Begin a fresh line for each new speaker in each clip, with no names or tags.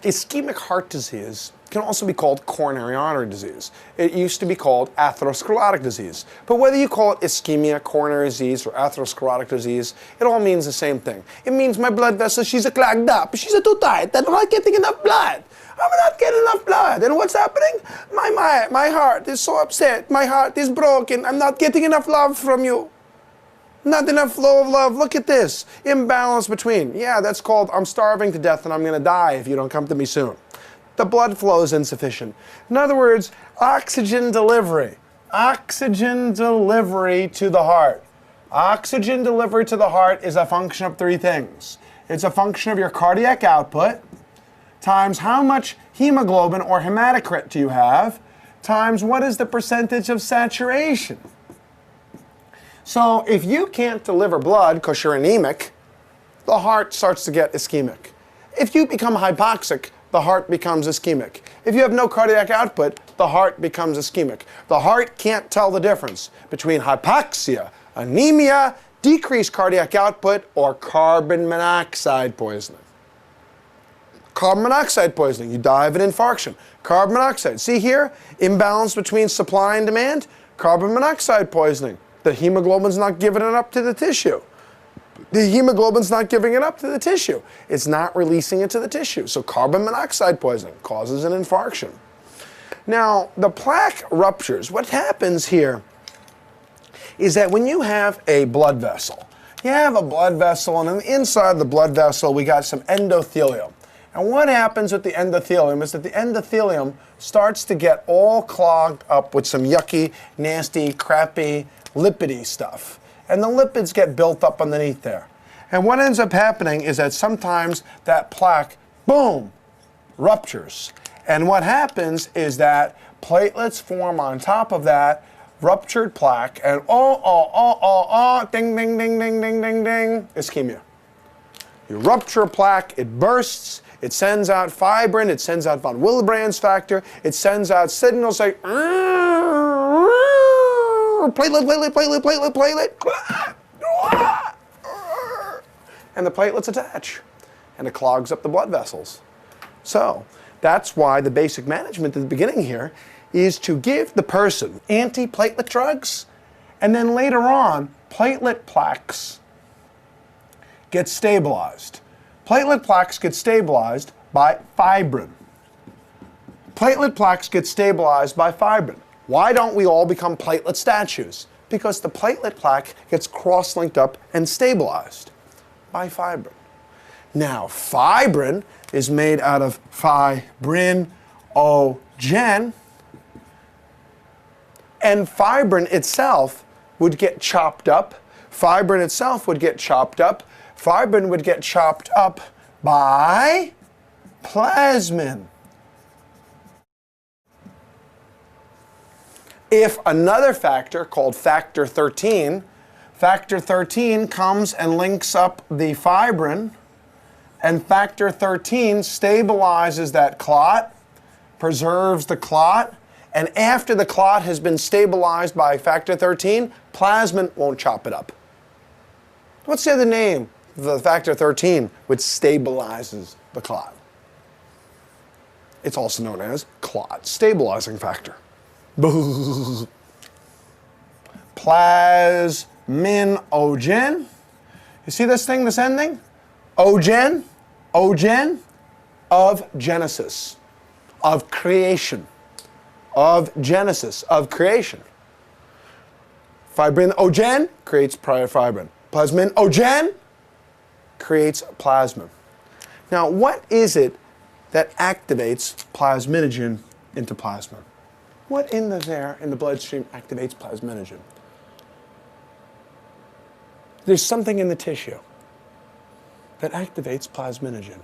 Ischemic heart disease can also be called coronary artery disease. It used to be called atherosclerotic disease. But whether you call it ischemia, coronary disease, or atherosclerotic disease, it all means the same thing. It means my blood vessels, she's clogged up, she's too tight, I'm not getting enough blood. I'm not getting enough blood. And what's happening? My heart is so upset. My heart is broken. I'm not getting enough love from you. Not enough flow of love. Look at this. Imbalance between. Yeah, that's called I'm starving to death and I'm going to die if you don't come to me soon. The blood flow is insufficient. In other words, oxygen delivery. Oxygen delivery to the heart. Oxygen delivery to the heart is a function of three things. It's a function of your cardiac output times how much hemoglobin or hematocrit do you have times what is the percentage of saturation. So if you can't deliver blood because you're anemic, the heart starts to get ischemic. If you become hypoxic, the heart becomes ischemic. If you have no cardiac output, the heart becomes ischemic. The heart can't tell the difference between hypoxia, anemia, decreased cardiac output, or carbon monoxide poisoning. Carbon monoxide poisoning, you die of an infarction. Carbon monoxide, see here, imbalance between supply and demand, carbon monoxide poisoning. The hemoglobin's not giving it up to the tissue. The hemoglobin's not giving it up to the tissue. It's not releasing it to the tissue. So carbon monoxide poisoning causes an infarction. Now, the plaque ruptures. What happens here is that when you have a blood vessel, you have a blood vessel, and on the inside of the blood vessel, we got some endothelium. And what happens with the endothelium is that the endothelium starts to get all clogged up with some yucky, nasty, crappy, lipidy stuff. And the lipids get built up underneath there. And what ends up happening is that sometimes that plaque, boom, ruptures. And what happens is that platelets form on top of that ruptured plaque, and ding, ding, ding, ding, ding, ding, ding, ischemia. You rupture a plaque, it bursts, it sends out fibrin, it sends out von Willebrand's factor, it sends out signals like platelet, platelet, platelet, platelet, platelet, and the platelets attach, and it clogs up the blood vessels. So that's why the basic management at the beginning here is to give the person antiplatelet drugs, and then later on, platelet plaques get stabilized. Platelet plaques get stabilized by fibrin. Platelet plaques get stabilized by fibrin. Why don't we all become platelet statues? Because the platelet plaque gets cross-linked up and stabilized by fibrin. Now, fibrin is made out of fibrinogen, and fibrin itself would get chopped up. Fibrin itself would get chopped up. Fibrin would get chopped up by plasmin. If another factor called factor 13 comes and links up the fibrin, and factor 13 stabilizes that clot, preserves the clot, and after the clot has been stabilized by factor 13, plasmin won't chop it up. What's the other name of the factor 13 which stabilizes the clot? It's also known as clot stabilizing factor. Plasminogen. You see this thing, this ending? Ogen of genesis, of creation, of genesis, of creation. Fibrinogen creates fibrin. Plasminogen creates plasmin. Now, what is it that activates plasminogen into plasma? What in there in the bloodstream activates plasminogen? There's something in the tissue that activates plasminogen.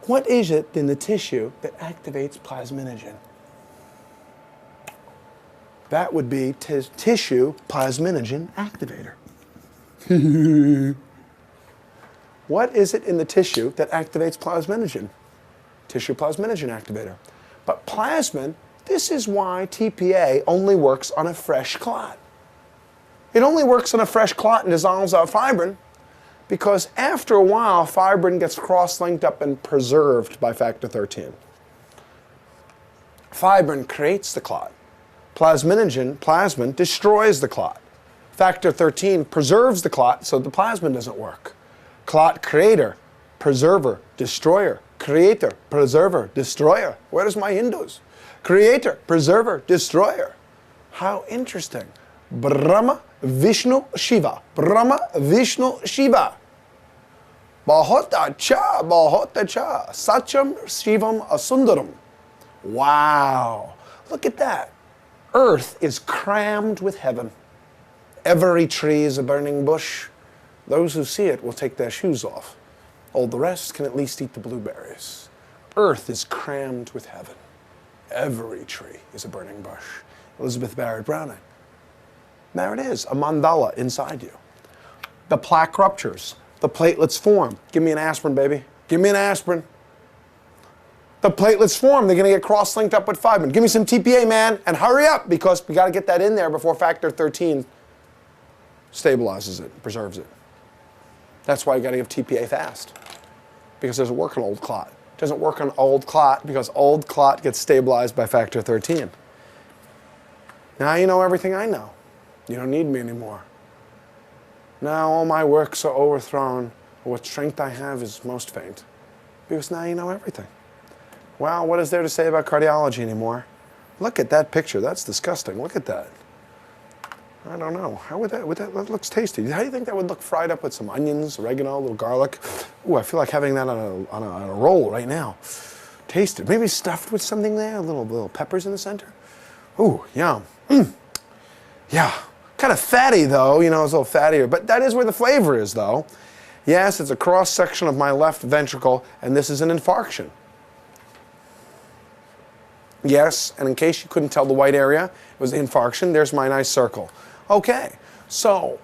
What is it in the tissue that activates plasminogen? That would be tissue plasminogen activator. What is it in the tissue that activates plasminogen? Tissue plasminogen activator. But plasmin, this is why TPA only works on a fresh clot. It only works on a fresh clot and dissolves out fibrin Because after a while, fibrin gets cross-linked up and preserved by factor 13. Fibrin creates the clot. Plasmin destroys the clot. Factor 13 preserves the clot so the plasmin doesn't work. Clot creator, preserver, destroyer. Creator, preserver, destroyer. Where's my Hindus? Creator, preserver, destroyer. How interesting. Brahma, Vishnu, Shiva. Brahma, Vishnu, Shiva. Bahut acha, Sacham, Shivam, Asundaram. Wow. Look at that. Earth is crammed with heaven. Every tree is a burning bush. Those who see it will take their shoes off. All the rest can at least eat the blueberries. Earth is crammed with heaven. Every tree is a burning bush. Elizabeth Barrett Browning. There it is, a mandala inside you. The plaque ruptures. The platelets form. Give me an aspirin, baby. Give me an aspirin. The platelets form. They're going to get cross-linked up with fibrin. Give me some TPA, man, and hurry up because we got to get that in there before factor 13 stabilizes it, preserves it. That's why you got to give TPA fast because it doesn't work on old clot. It doesn't work on old clot because old clot gets stabilized by factor 13. Now you know everything I know. You don't need me anymore. Now all my works are overthrown. What strength I have is most faint. Because now you know everything. Well, what is there to say about cardiology anymore? Look at that picture. That's disgusting. Look at that. I don't know. How would that looks tasty. How do you think that would look fried up with some onions, oregano, a little garlic? Ooh, I feel like having that on a roll right now. Taste it. Maybe stuffed with something there, little peppers in the center. Ooh, yum. Yeah. Kind of fatty, though. You know, it's a little fattier. But that is where the flavor is, though. Yes, it's a cross-section of my left ventricle, and this is an infarction. Yes, and in case you couldn't tell the white area, it was infarction. There's my nice circle. Okay, so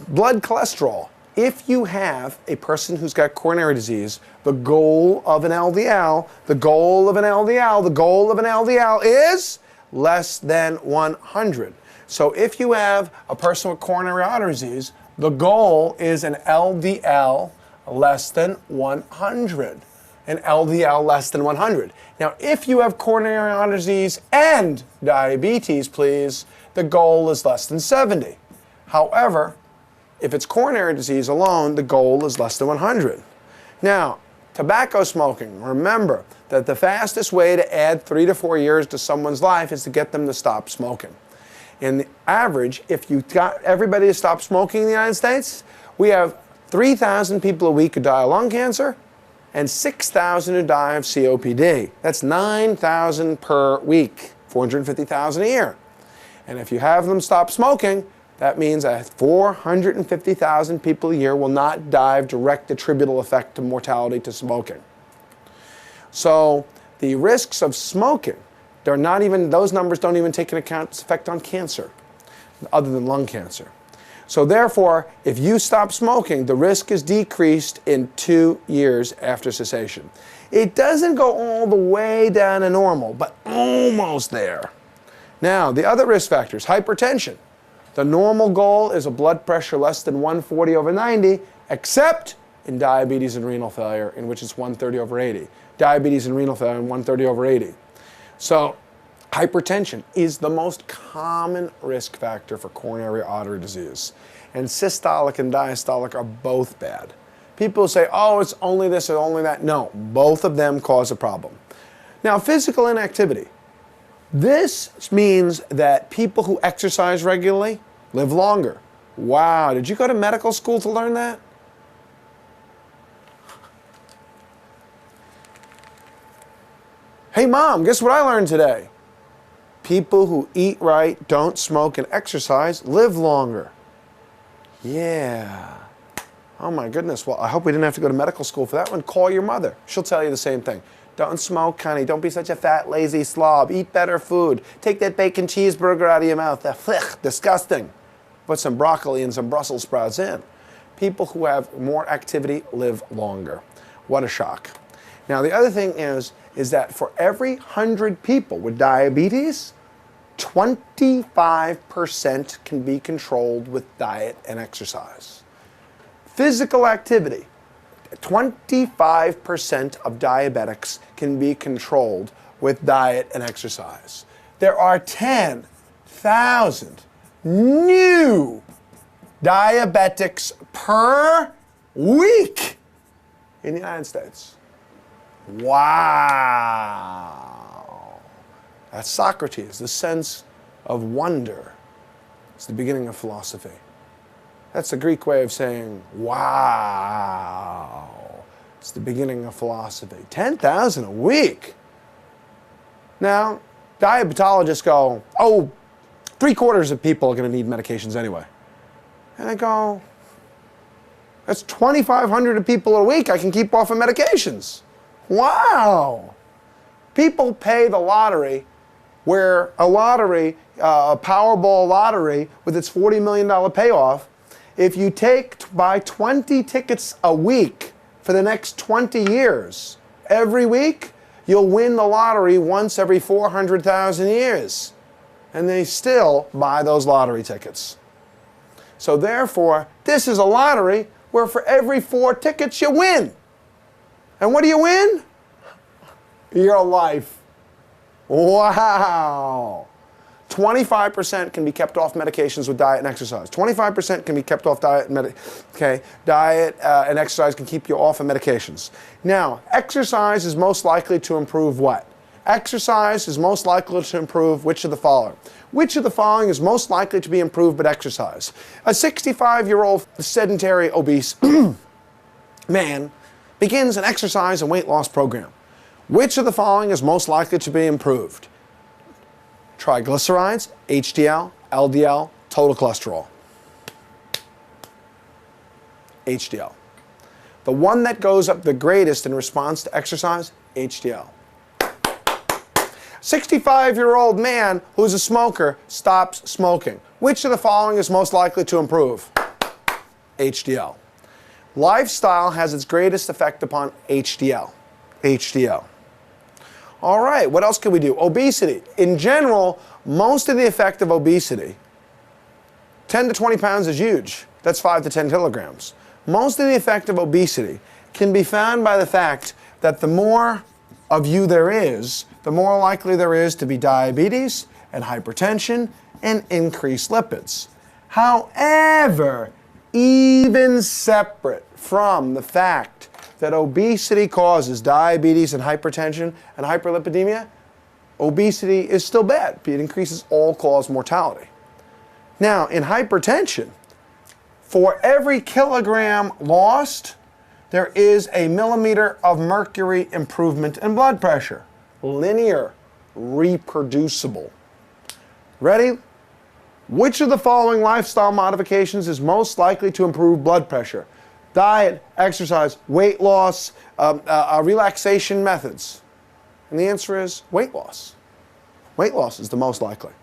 blood cholesterol. If you have a person who's got coronary disease, the goal of an LDL is less than 100. So if you have a person with coronary artery disease, the goal is an LDL less than 100. An LDL less than 100. Now, if you have coronary artery disease and diabetes, please, the goal is less than 70. However, if it's coronary disease alone, the goal is less than 100. Now, tobacco smoking, remember that the fastest way to add 3 to 4 years to someone's life is to get them to stop smoking. In the average, if you got everybody to stop smoking in the United States, we have 3,000 people a week who die of lung cancer and 6,000 who die of COPD. That's 9,000 per week, 450,000 a year. And if you have them stop smoking, that means that 450,000 people a year will not die of direct attributable effect to mortality to smoking. So the risks of smoking, those numbers don't even take into account its effect on cancer, other than lung cancer. So therefore, if you stop smoking, the risk is decreased in 2 years after cessation. It doesn't go all the way down to normal, but almost there. Now, the other risk factors, hypertension. The normal goal is a blood pressure less than 140/90, except in diabetes and renal failure, in which it's 130/80. Diabetes and renal failure, 130/80. So, hypertension is the most common risk factor for coronary artery disease. And systolic and diastolic are both bad. People say, oh, it's only this or only that. No, both of them cause a problem. Now, physical inactivity. This means that people who exercise regularly live longer. Wow, did you go to medical school to learn that? Hey, Mom, guess what I learned today? People who eat right, don't smoke, and exercise live longer. Yeah. Oh, my goodness. Well, I hope we didn't have to go to medical school for that one. Call your mother. She'll tell you the same thing. Don't smoke, honey. Don't be such a fat, lazy slob. Eat better food. Take that bacon cheeseburger out of your mouth. Disgusting. Put some broccoli and some Brussels sprouts in. People who have more activity live longer. What a shock. Now, the other thing is that for every 100 people with diabetes, 25% can be controlled with diet and exercise. Physical activity. 25% of diabetics can be controlled with diet and exercise. There are 10,000 new diabetics per week in the United States. Wow. That's Socrates, the sense of wonder. It's the beginning of philosophy. That's the Greek way of saying, wow. It's the beginning of philosophy. 10,000 a week. Now, diabetologists go, oh, 3/4 of people are going to need medications anyway. And I go, that's 2,500 people a week I can keep off of medications. Wow. People pay the lottery where a lottery, a Powerball lottery with its $40 million payoff, if you buy 20 tickets a week for the next 20 years, every week, you'll win the lottery once every 400,000 years. And they still buy those lottery tickets. So therefore, this is a lottery where for every 4 tickets you win. And what do you win? Your life. Wow. 25% can be kept off medications with diet and exercise. 25% can be kept off diet and diet and exercise can keep you off of medications. Now, exercise is most likely to improve what? Exercise is most likely to improve which of the following? Which of the following is most likely to be improved by exercise? A 65-year-old sedentary obese man begins an exercise and weight loss program. Which of the following is most likely to be improved? Triglycerides, HDL, LDL, total cholesterol. HDL. The one that goes up the greatest in response to exercise, HDL. 65-year-old man who's a smoker stops smoking. Which of the following is most likely to improve? HDL. Lifestyle has its greatest effect upon HDL. HDL. All right, what else can we do? Obesity. In general, most of the effect of obesity, 10 to 20 pounds is huge. That's 5 to 10 kilograms. Most of the effect of obesity can be found by the fact that the more of you there is, the more likely there is to be diabetes and hypertension and increased lipids. However, even separate from the fact that obesity causes diabetes and hypertension and hyperlipidemia, obesity is still bad. It increases all-cause mortality. Now, in hypertension, for every kilogram lost, there is a millimeter of mercury improvement in blood pressure. Linear, reproducible. Ready? Which of the following lifestyle modifications is most likely to improve blood pressure? Diet, exercise, weight loss, relaxation methods. And the answer is weight loss. Weight loss is the most likely.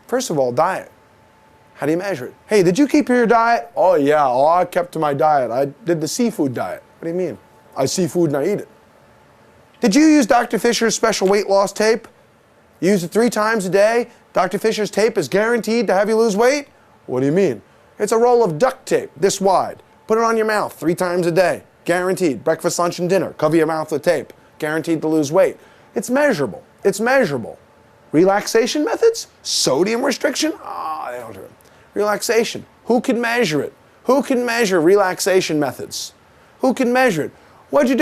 First of all, diet. How do you measure it? Hey, did you keep your diet? Oh yeah, I kept to my diet. I did the seafood diet. What do you mean? I see food and I eat it. Did you use Dr. Fisher's special weight loss tape? Use it 3 times a day? Dr. Fisher's tape is guaranteed to have you lose weight? What do you mean? It's a roll of duct tape this wide. Put it on your mouth 3 times a day. Guaranteed. Breakfast, lunch, and dinner. Cover your mouth with tape. Guaranteed to lose weight. It's measurable. It's measurable. Relaxation methods? Sodium restriction? They don't do it. Relaxation. Who can measure it? Who can measure relaxation methods? Who can measure it? What'd you do?